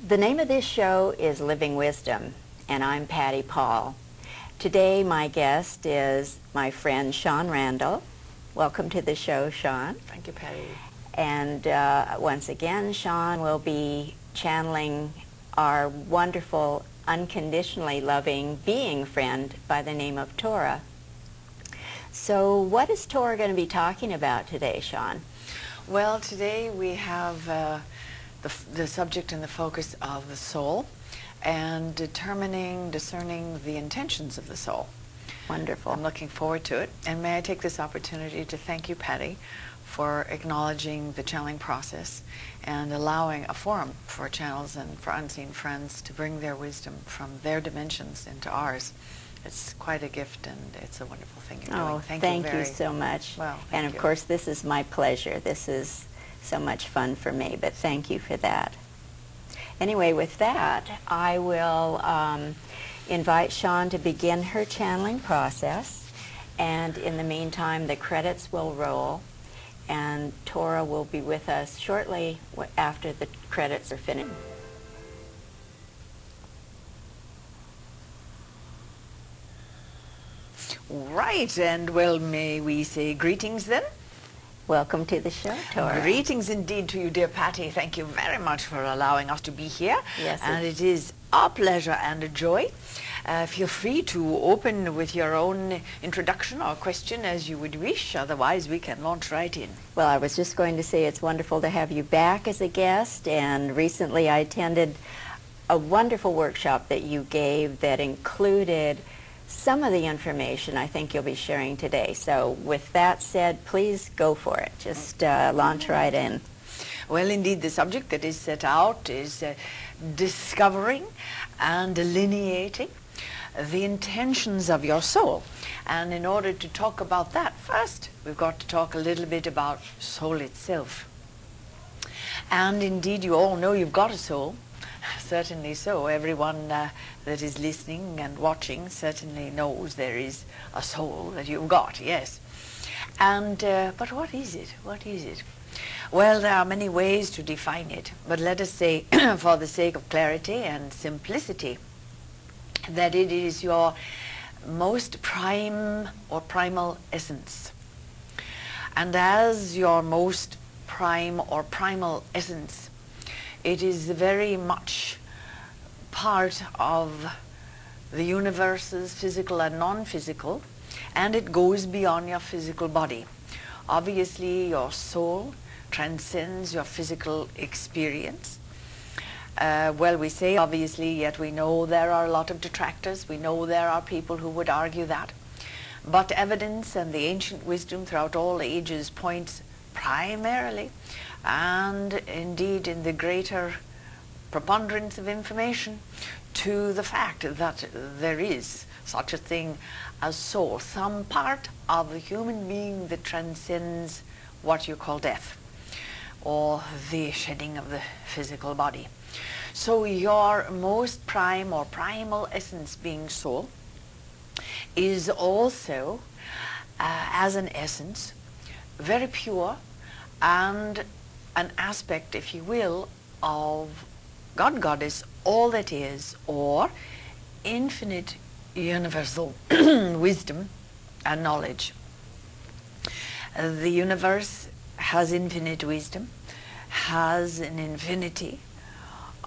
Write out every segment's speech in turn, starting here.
The name of this show is Living Wisdom, and I'm Patty Paul. Today my guest is my friend Shawn Randall. Welcome to the show, Shawn. Thank you, Patty. And once again, Shawn will be channeling our wonderful, unconditionally loving being friend by the name of Torah. So what is Torah going to be talking about today, Shawn? Well, today we have the subject and the focus of the soul and discerning the intentions of the soul. Wonderful. I'm looking forward to it. And may I take this opportunity to thank you, Patty, for acknowledging the channeling process and allowing a forum for channels and for unseen friends to bring their wisdom from their dimensions into ours. It's quite a gift, and it's a wonderful thing you're doing. Thank you so much. Well, and of course, this is my pleasure. This is so much fun for me, but thank you for that. Anyway, with that, I will invite Shawn to begin her channeling process, and in the meantime, the credits will roll, and Torah will be with us shortly after the credits are finished. Right, and well, may we say greetings then? Welcome to the show, Torah. Greetings indeed to you, dear Patty. Thank you very much for allowing us to be here. Yes. And it is our pleasure and a joy. Feel free to open with your own introduction or question as you would wish. Otherwise, we can launch right in. Well, I was just going to say it's wonderful to have you back as a guest. And recently I attended a wonderful workshop that you gave that included some of the information I think you'll be sharing today. So with that said, please go for it. Just launch right in. Well, indeed, the subject that is set out is discovering and delineating the intentions of your soul. And in order to talk about that, first, we've got to talk a little bit about soul itself. And indeed, you all know you've got a soul. Certainly so. Everyone that is listening and watching certainly knows there is a soul that you've got, yes. And but what is it? What is it? Well, there are many ways to define it, but let us say, for the sake of clarity and simplicity, that it is your most prime or primal essence. And as your most prime or primal essence, it is very much part of the universe's physical and non-physical, and it goes beyond your physical body. Obviously, your soul transcends your physical experience. Well, we say obviously, yet we know there are a lot of detractors. We know there are people who would argue that. But evidence and the ancient wisdom throughout all ages points primarily, and indeed in the greater preponderance of information, to the fact that there is such a thing as soul, some part of the human being that transcends what you call death, or the shedding of the physical body. So your most prime or primal essence, being soul, is also, as an essence, very pure and an aspect, if you will, of God, Goddess, all that is, or infinite universal wisdom and knowledge. The universe has infinite wisdom, has an infinity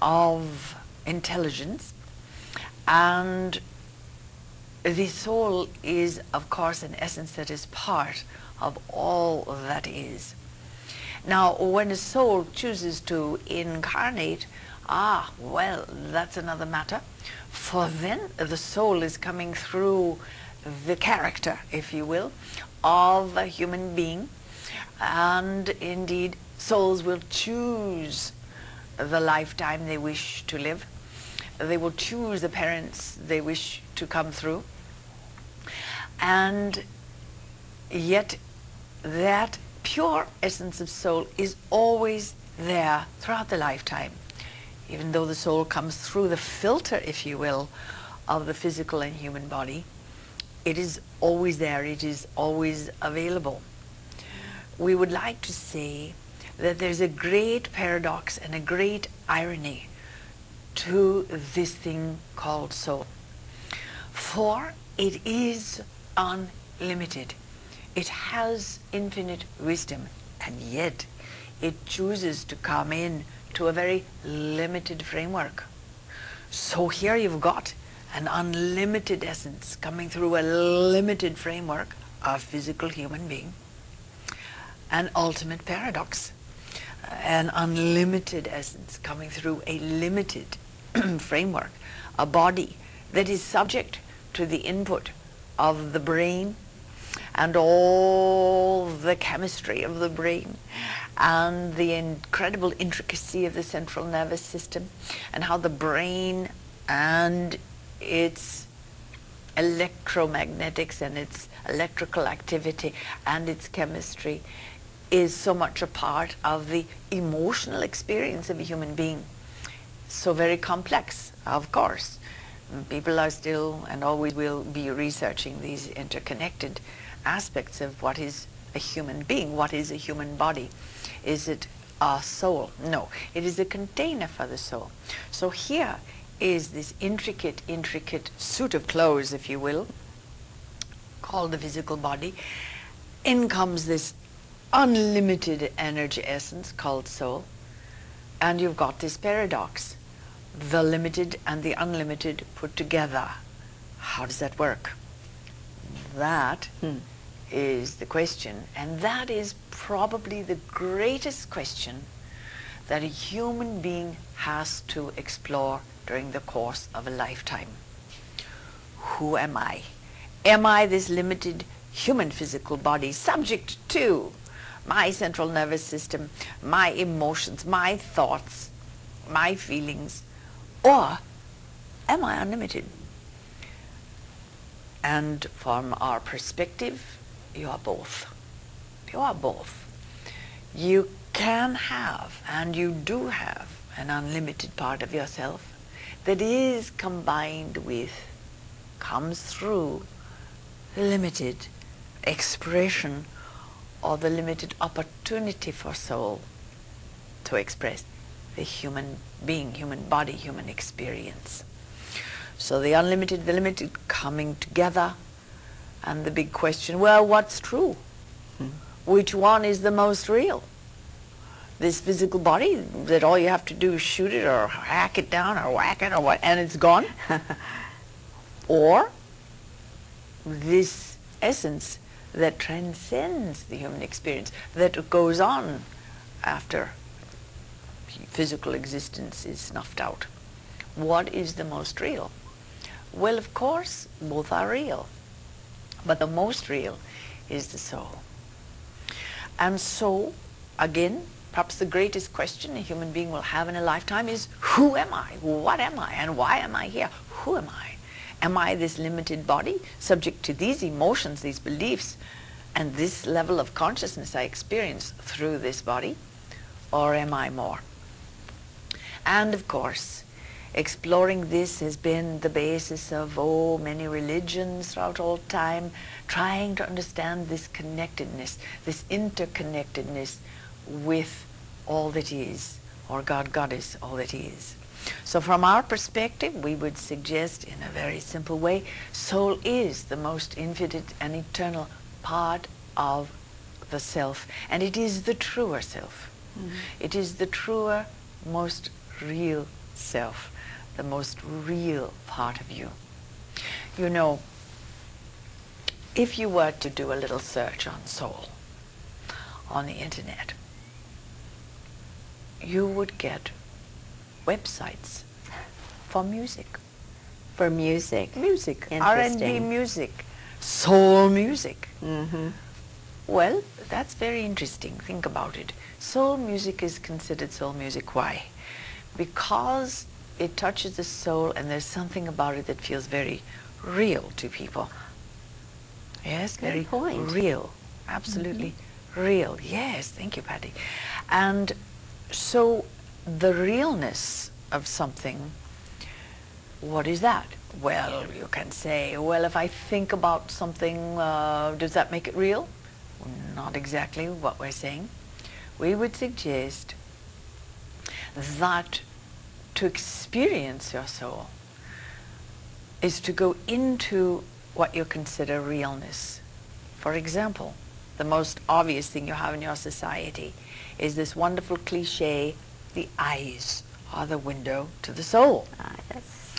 of intelligence, and the soul is, of course, an essence that is part of all that is. Now, when a soul chooses to incarnate, well, that's another matter. For then the soul is coming through the character, if you will, of a human being. And indeed, souls will choose the lifetime they wish to live. They will choose the parents they wish to come through. And yet that pure essence of soul is always there throughout the lifetime. Even though the soul comes through the filter, if you will, of the physical and human body, it is always there, it is always available. We would like to say that there's a great paradox and a great irony to this thing called soul. For it is unlimited. It has infinite wisdom, and yet it chooses to come in to a very limited framework. So here you've got an unlimited essence coming through a limited framework of physical human being, an ultimate paradox, an unlimited essence coming through a limited framework, a body that is subject to the input of the brain and all the chemistry of the brain and the incredible intricacy of the central nervous system, and how the brain and its electromagnetics and its electrical activity and its chemistry is so much a part of the emotional experience of a human being. So very complex, of course. People are still and always will be researching these interconnected aspects of what is a human being, what is a human body. Is it a soul? No, it is a container for the soul. So here is this intricate suit of clothes, if you will, called the physical body. In comes this unlimited energy essence called soul, and you've got this paradox, the limited and the unlimited put together. How does that work? That is the question, and that is probably the greatest question that a human being has to explore during the course of a lifetime. Who am I? Am I this limited human physical body subject to my central nervous system, my emotions, my thoughts, my feelings, or am I unlimited? And from our perspective, you are both. You are both. You can have, and you do have, an unlimited part of yourself that is combined with, comes through the limited expression or the limited opportunity for soul to express the human being, human body, human experience. So the unlimited, the limited coming together, and the big question, well, what's true? Which one is the most real? This physical body that all you have to do is shoot it or hack it down or whack it or what, and it's gone? Or this essence that transcends the human experience, that goes on after physical existence is snuffed out. What is the most real? Well, of course, both are real. But the most real is the soul. And so, again, perhaps the greatest question a human being will have in a lifetime is, who am I? What am I? And why am I here? Who am I? Am I this limited body, subject to these emotions, these beliefs, and this level of consciousness I experience through this body? Or am I more? And of course, exploring this has been the basis of many religions throughout all time, trying to understand this connectedness, this interconnectedness with all that is, or God, Goddess, all that is. So from our perspective, we would suggest in a very simple way, soul is the most infinite and eternal part of the self, and it is the truer self. It is the truer, most real self, the most real part of you. You know, if you were to do a little search on soul on the internet, you would get websites for music. For music. Music. R&B Interesting. music. Soul music. Mm-hmm. Well, that's very interesting. Think about it. Soul music is considered soul music. Why? Because it touches the soul, and there's something about it that feels very real to people. Yes, Good very point. real. Absolutely real. Yes, thank you, Patty. And so the realness of something, what is that? Well, you can say, well, if I think about something, does that make it real? Not exactly what we're saying. We would suggest that to experience your soul is to go into what you consider realness. For example, the most obvious thing you have in your society is this wonderful cliche, the eyes are the window to the soul. Yes.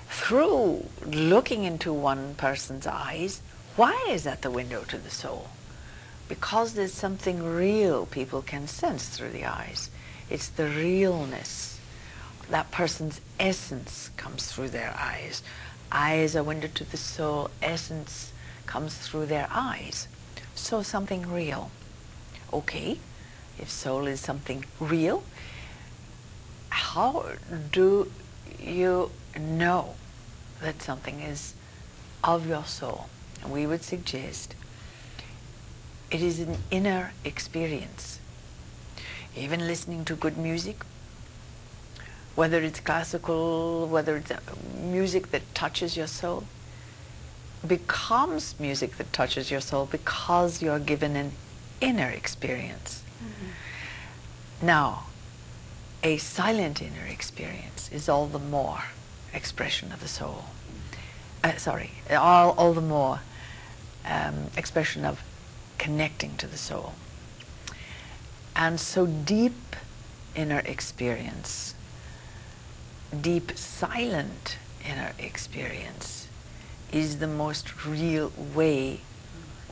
Through looking into one person's eyes, why is that the window to the soul? Because there's something real people can sense through the eyes. It's the realness. That person's essence comes through their eyes. Eyes are window to the soul. Essence comes through their eyes. So something real. Okay, if soul is something real, how do you know that something is of your soul? And we would suggest it is an inner experience. Even listening to good music, whether it's classical, whether it's music that touches your soul, becomes music that touches your soul because you're given an inner experience. Mm-hmm. Now, a silent inner experience is all the more expression of the soul. All the more expression of connecting to the soul. And so deep inner experience, deep silent inner experience is the most real way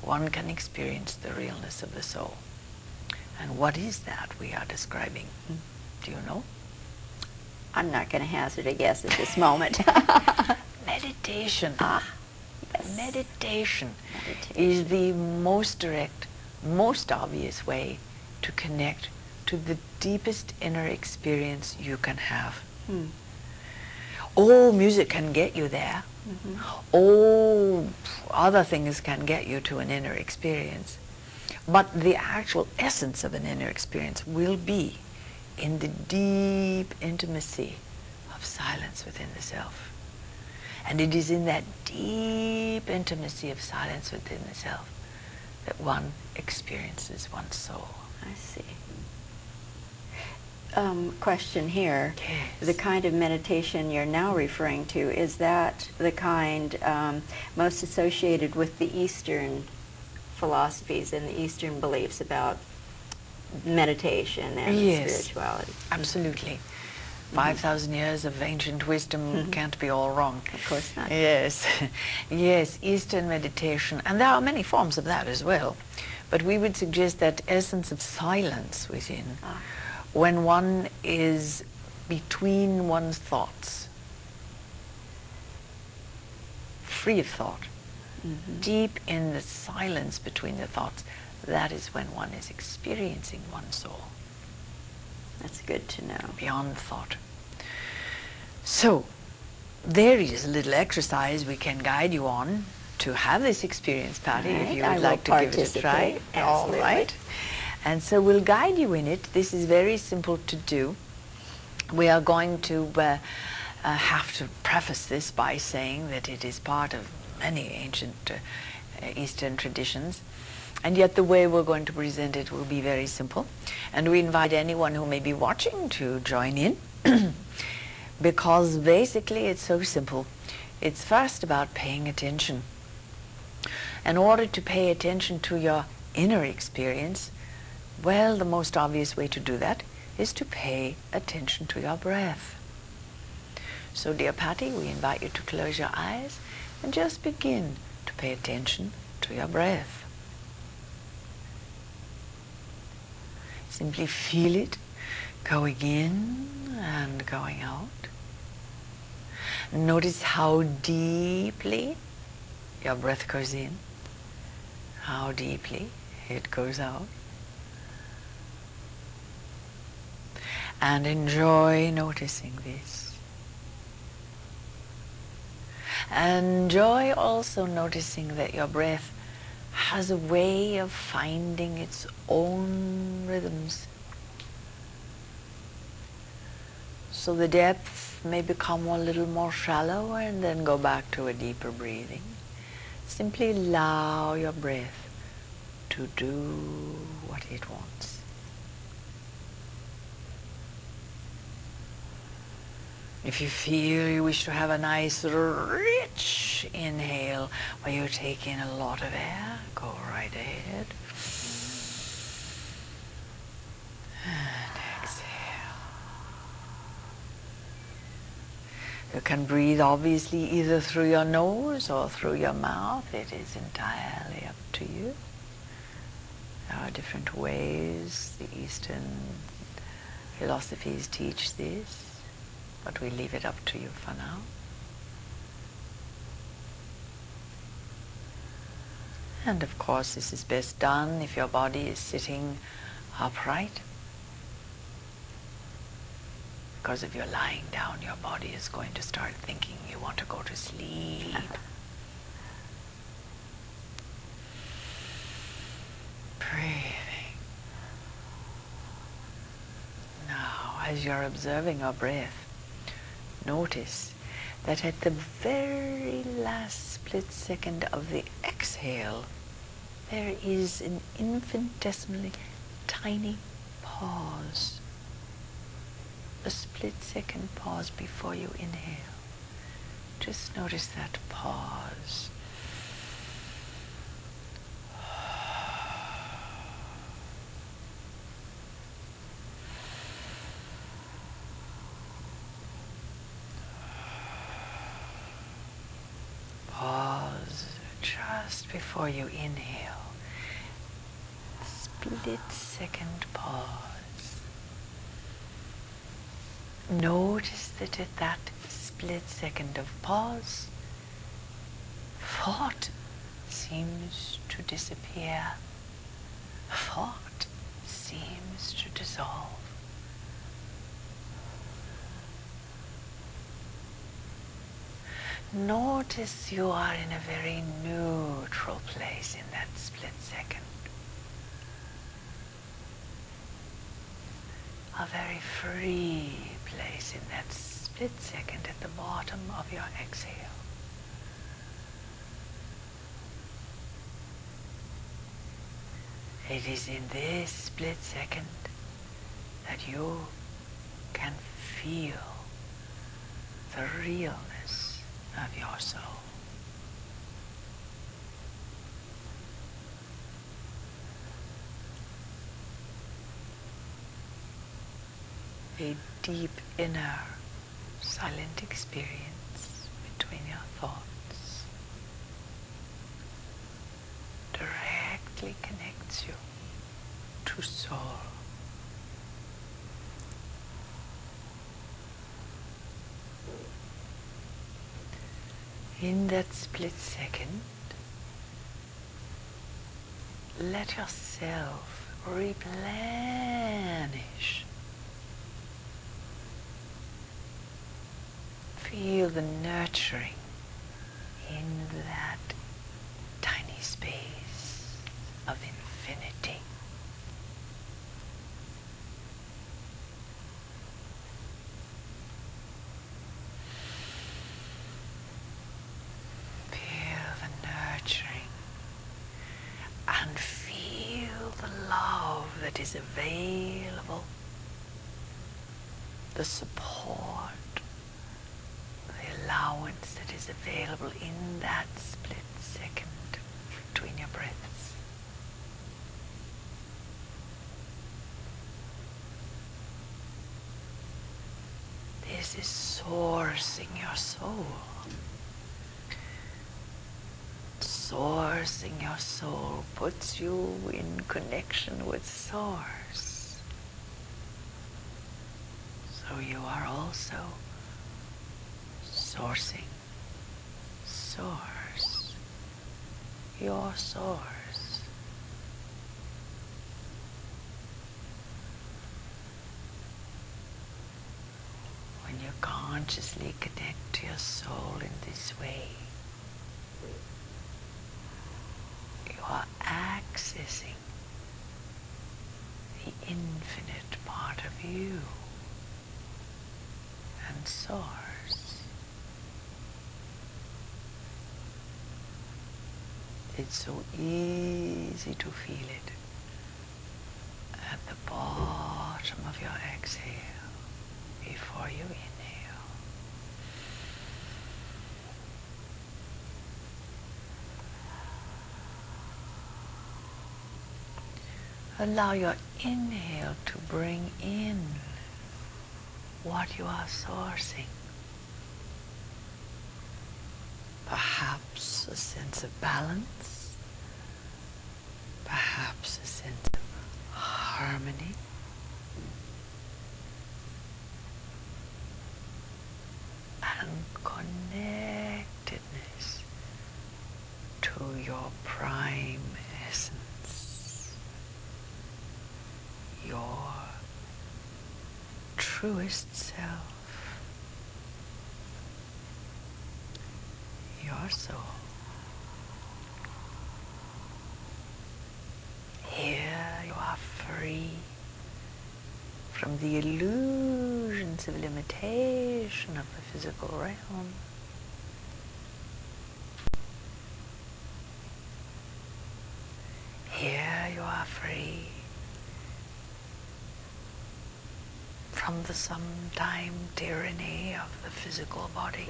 one can experience the realness of the soul. And what is that we are describing? Do you know? I'm not going to hazard a guess at this moment. Meditation. Yes. Meditation is the most direct, most obvious way to connect to the deepest inner experience you can have. All music can get you there. Mm-hmm. All other things can get you to an inner experience. But the actual essence of an inner experience will be in the deep intimacy of silence within the self. And it is in that deep intimacy of silence within the self that one experiences one's soul. I see. Question here. Yes. The kind of meditation you're now referring to, is that the kind most associated with the Eastern philosophies and the Eastern beliefs about meditation and spirituality? Absolutely. 5,000 years of ancient wisdom can't be all wrong. Of course not. Yes. Yes, Eastern meditation. And there are many forms of that as well. But we would suggest that essence of silence within, when one is between one's thoughts, free of thought, deep in the silence between the thoughts, that is when one is experiencing one's soul. That's good to know. Beyond thought. So, there is a little exercise we can guide you on to have this experience, Patty, if you would like to give it a try. All right. And so we'll guide you in it. This is very simple to do. We are going to have to preface this by saying that it is part of many ancient Eastern traditions. And yet the way we're going to present it will be very simple. And we invite anyone who may be watching to join in because basically it's so simple. It's first about paying attention. In order to pay attention to your inner experience, well, the most obvious way to do that is to pay attention to your breath. So, dear Patty, we invite you to close your eyes and just begin to pay attention to your breath. Simply feel it going in and going out. Notice how deeply your breath goes in, how deeply it goes out. And enjoy noticing this. Enjoy also noticing that your breath has a way of finding its own rhythms. So the depth may become a little more shallow and then go back to a deeper breathing. Simply allow your breath to do what it wants. If you feel you wish to have a nice, rich inhale where you take in a lot of air, go right ahead. And exhale. You can breathe obviously either through your nose or through your mouth. It is entirely up to you. There are different ways the Eastern philosophies teach this, but we leave it up to you for now. And of course this is best done if your body is sitting upright. Because if you're lying down, your body is going to start thinking you want to go to sleep. Breathing. Now, as you're observing your breath, notice that at the very last split second of the exhale, there is an infinitesimally tiny pause. A split second pause before you inhale. Just notice that pause. Pause just before you inhale. Split second pause. Notice that at that split second of pause, thought seems to disappear. Thought seems to dissolve. Notice you are in a very neutral place in that split second. A very free place in that split second at the bottom of your exhale. It is in this split second that you can feel the realness of your soul. A deep inner silent experience between your thoughts directly connects you to soul. In that split second, let yourself replenish. Feel the nurturing in that tiny space of infinity. Feel the nurturing and feel the love that is available, the support, allowance that is available in that split second between your breaths. This is sourcing your soul. Sourcing your soul puts you in connection with Source. So you are also sourcing Source, your Source. When you consciously connect to your soul in this way, you are accessing the infinite part of you and Source. It's so easy to feel it at the bottom of your exhale before you inhale. Allow your inhale to bring in what you are sourcing. Perhaps a sense of balance, perhaps a sense of harmony, and connectedness to your prime essence, your truest self, your soul. Here you are free from the illusions of limitation of the physical realm. Here you are free from the sometime tyranny of the physical body.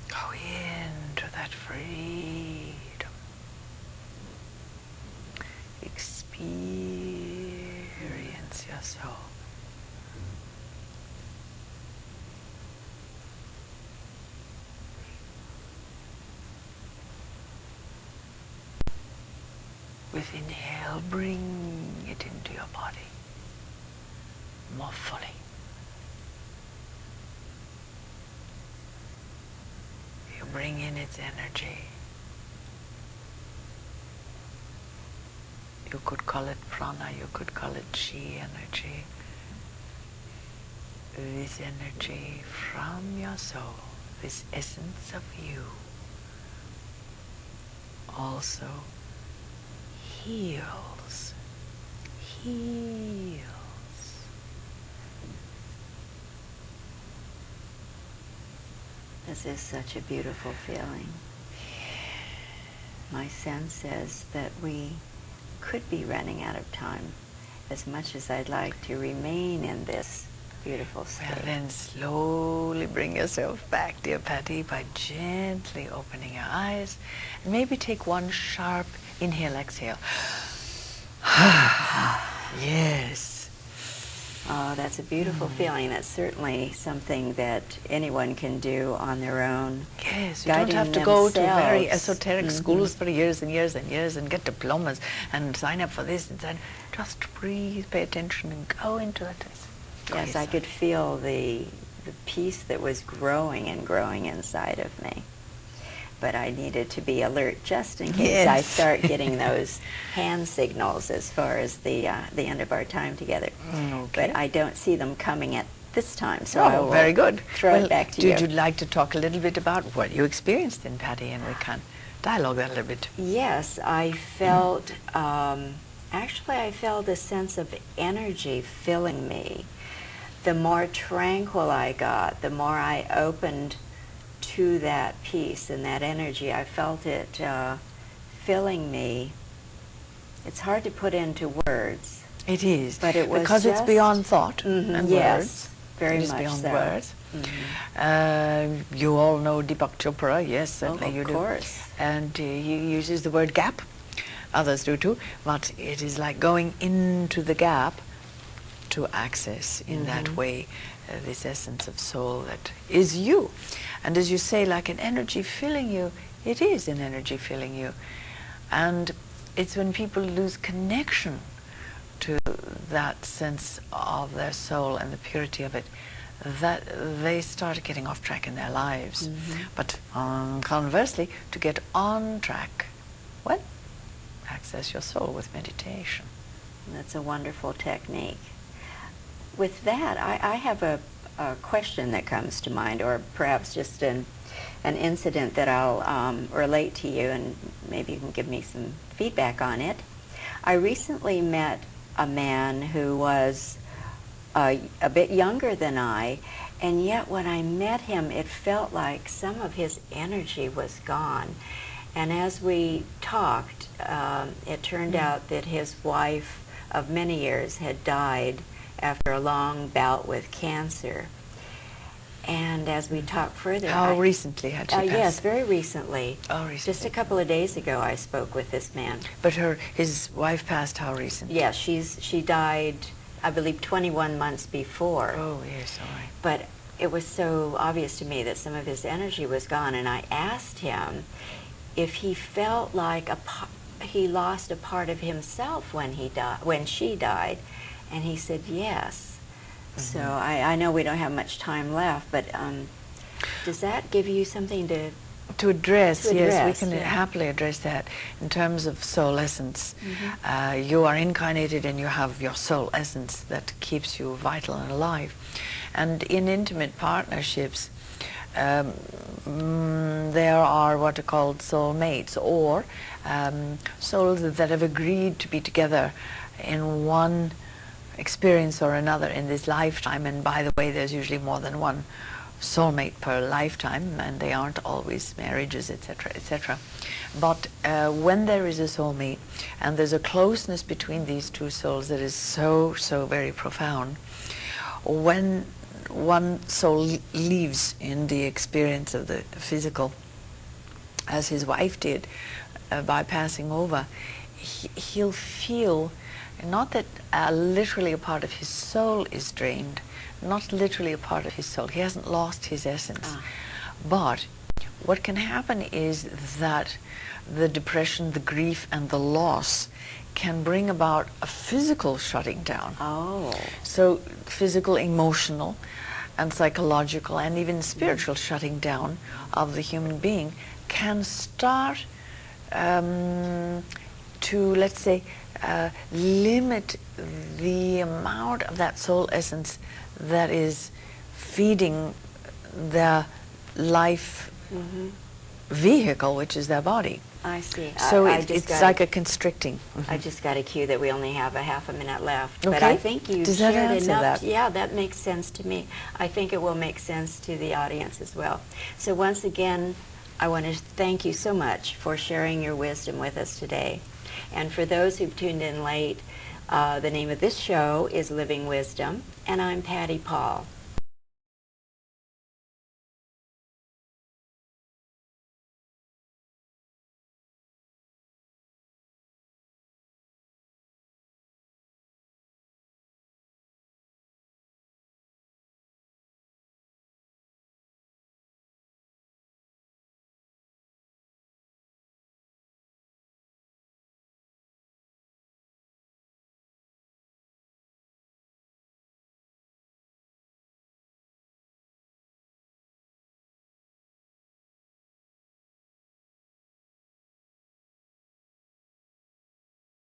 Go into that freedom. Experience your soul. With inhale, bring it into your body more fully. You bring in its energy. You could call it prana, you could call it chi energy. This energy from your soul, this essence of you, also heals. This is such a beautiful feeling. My sense is that we could be running out of time, as much as I'd like to remain in this beautiful state. Well, then slowly bring yourself back, dear Patty, by gently opening your eyes. And maybe take one sharp inhale, exhale. Yes. Oh, that's a beautiful feeling. That's certainly something that anyone can do on their own. Yes, you don't have to go to very esoteric Mm-hmm. schools for years and years and years and get diplomas and sign up for this and that. Just breathe, pay attention, and go into it. Yes, I could feel the peace that was growing and growing inside of me. But I needed to be alert just in case I start getting those hand signals as far as the end of our time together. Okay. But I don't see them coming at this time, so I will very good. throw it back to you. Would you like to talk a little bit about what you experienced in Patty, and we can dialogue that a little bit? Yes, I felt, actually I felt a sense of energy filling me. The more tranquil I got, the more I opened to that peace and that energy. I felt it filling me. It's hard to put into words. It is. But it was because it's just beyond thought and yes, words. very It is much beyond so. words. You all know Deepak Chopra, yes, certainly you do. Of course. And he uses the word gap. Others do too. But it is like going into the gap to access in that way this essence of soul that is you. And as you say, like an energy filling you, it is an energy filling you. And it's when people lose connection to that sense of their soul and the purity of it that they start getting off track in their lives. But conversely, to get on track, well, access your soul with meditation. That's a wonderful technique. With that, I have a question that comes to mind, or perhaps just an incident that I'll relate to you, and maybe you can give me some feedback on it. I recently met a man who was a bit younger than I, and yet when I met him, it felt like some of his energy was gone. And as we talked, it turned out that his wife of many years had died after a long bout with cancer. And as we talk further, How recently had she passed? Yes, very recently. Oh, recently. Just a couple of days ago, I spoke with this man. But his wife passed how recently? Yeah, she died, I believe, 21 months before. Oh, yes, all right. But it was so obvious to me that some of his energy was gone, and I asked him if he felt like he lost a part of himself when she died, and he said yes. So I know we don't have much time left, but does that give you something to address? Yes, we can yeah. happily address that in terms of soul essence. You are incarnated and you have your soul essence that keeps you vital and alive. And in intimate partnerships, there are what are called soulmates, or souls that have agreed to be together in one experience or another in this lifetime. And by the way, there's usually more than one soulmate per lifetime, and they aren't always marriages, etc., etc. But when there is a soulmate and there's a closeness between these two souls that is so very profound, when one soul leaves in the experience of the physical, as his wife did, by passing over, he'll feel not that literally a part of his soul is drained, not literally a part of his soul. He hasn't lost his essence. But what can happen is that the depression, the grief, and the loss can bring about a physical shutting down. Oh. So physical, emotional, and psychological, and even spiritual shutting down of the human being can start to, let's say, limit the amount of that soul essence that is feeding their life vehicle, which is their body. I see. So it's like a constricting. I just got a cue that we only have a half a minute left. Okay. But I think you Does that shared answer enough. that? Yeah, that makes sense to me. I think it will make sense to the audience as well. So once again, I want to thank you so much for sharing your wisdom with us today. And for those who've tuned in late, the name of this show is Living Wisdom, and I'm Patty Paul.